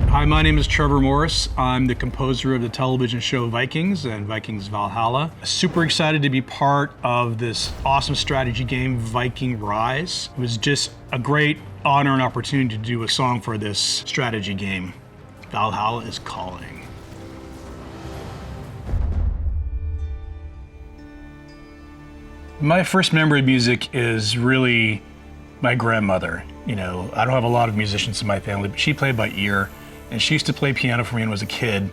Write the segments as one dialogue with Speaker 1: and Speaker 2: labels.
Speaker 1: Hi, my name is Trevor Morris. I'm the composer of the television show Vikings and Vikings Valhalla. Super excited to be part of this awesome strategy game, Viking Rise. It was just a great honor and opportunity to do a song for this strategy game. Valhalla is calling. My first memory of music is really my grandmother. You know, I don't have a lot of musicians in my family, but she played by ear. And she used to play piano for me when I was a kid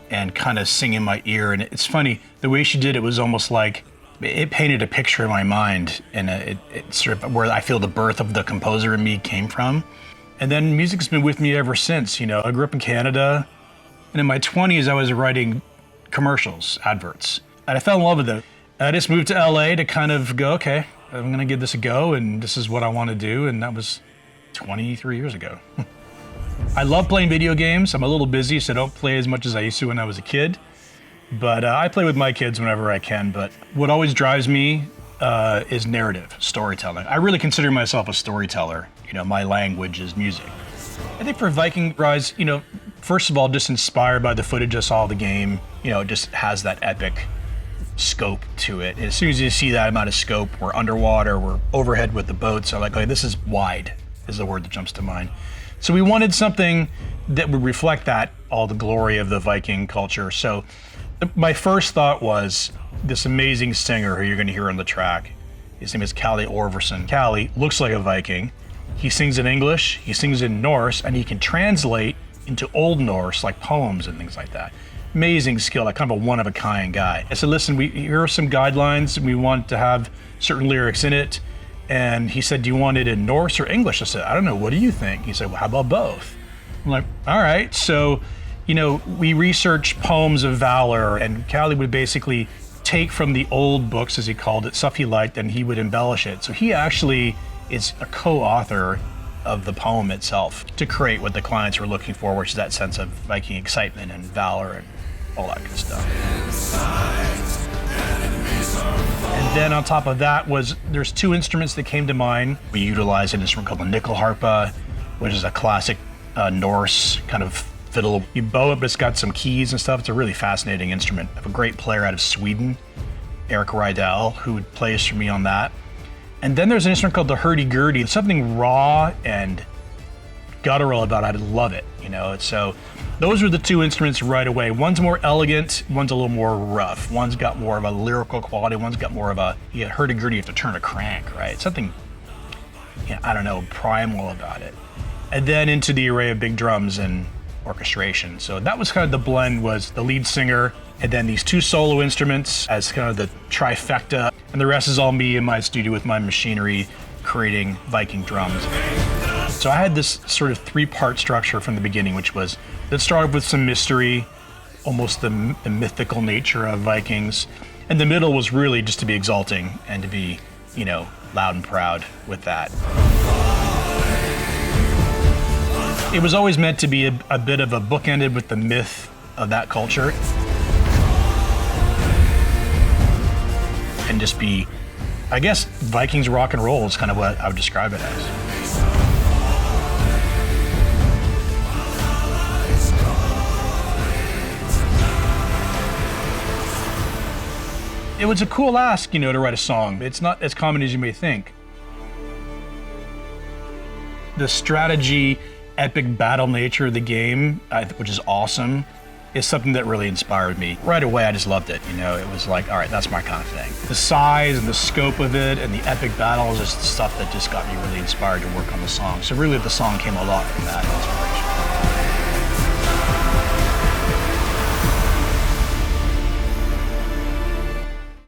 Speaker 1: and kind of sing in my ear. And it's funny, the way she did it was almost like, it painted a picture in my mind, and it sort of where I feel the birth of the composer in me came from. And then music's been with me ever since. You know, I grew up in Canada, and in my 20s I was writing commercials, adverts, and I fell in love with it. I just moved to LA to kind of go, okay, I'm gonna give this a go, and this is what I want to do, and that was 23 years ago. I love playing video games. I'm a little busy, so I don't play as much as I used to when I was a kid. But I play with my kids whenever I can. But what always drives me is narrative, storytelling. I really consider myself a storyteller. You know, my language is music. I think for Viking Rise, you know, first of all, just inspired by the footage I saw of the game. You know, it just has that epic scope to it. And as soon as you see that amount of scope, we're underwater, we're overhead with the boats. I'm like, okay, this is wide, is the word that jumps to mind. So we wanted something that would reflect that, all the glory of the Viking culture. So my first thought was this amazing singer who you're gonna hear on the track. His name is Kalle Orverson. Kalle looks like a Viking. He sings in English, he sings in Norse, and he can translate into Old Norse, like poems and things like that. Amazing skill, like kind of a one-of-a-kind guy. I said, listen, here are some guidelines. We want to have certain lyrics in it. And he said, do you want it in Norse or English? I said, I don't know, what do you think? He said, well, how about both? I'm like, all right. So, you know, we researched poems of valor, and Kalle would basically take from the old books, as he called it, stuff he liked, and he would embellish it. So he actually is a co-author of the poem itself to create what the clients were looking for, which is that sense of Viking excitement and valor and all that good stuff. And then on top of that there's two instruments that came to mind. We utilized an instrument called the nyckelharpa, which is a classic Norse kind of fiddle. You bow it, but it's got some keys and stuff. It's a really fascinating instrument. I have a great player out of Sweden, Eric Rydell, who plays for me on that. And then there's an instrument called the hurdy-gurdy. Something raw and guttural about it. I love it, you know. So those were the two instruments right away. One's more elegant, one's a little more rough. One's got more of a lyrical quality, one's got more of a, hurdy-gurdy, you have to turn a crank, right? Something, I don't know, primal about it. And then into the array of big drums and orchestration. So that was kind of the blend, was the lead singer, and then these two solo instruments as kind of the trifecta. And the rest is all me in my studio with my machinery creating Viking drums. So I had this sort of three-part structure from the beginning, which was, let's start with some mystery, almost the mythical nature of Vikings. And the middle was really just to be exalting and to be, you know, loud and proud with that. It was always meant to be a bit of a bookended with the myth of that culture. And just be, I guess, Vikings rock and roll is kind of what I would describe it as. It was a cool ask, you know, to write a song. It's not as common as you may think. The strategy, epic battle nature of the game, which is awesome, is something that really inspired me. Right away, I just loved it, you know. It was like, all right, that's my kind of thing. The size and the scope of it and the epic battles is stuff that just got me really inspired to work on the song. So really, the song came a lot from that inspiration.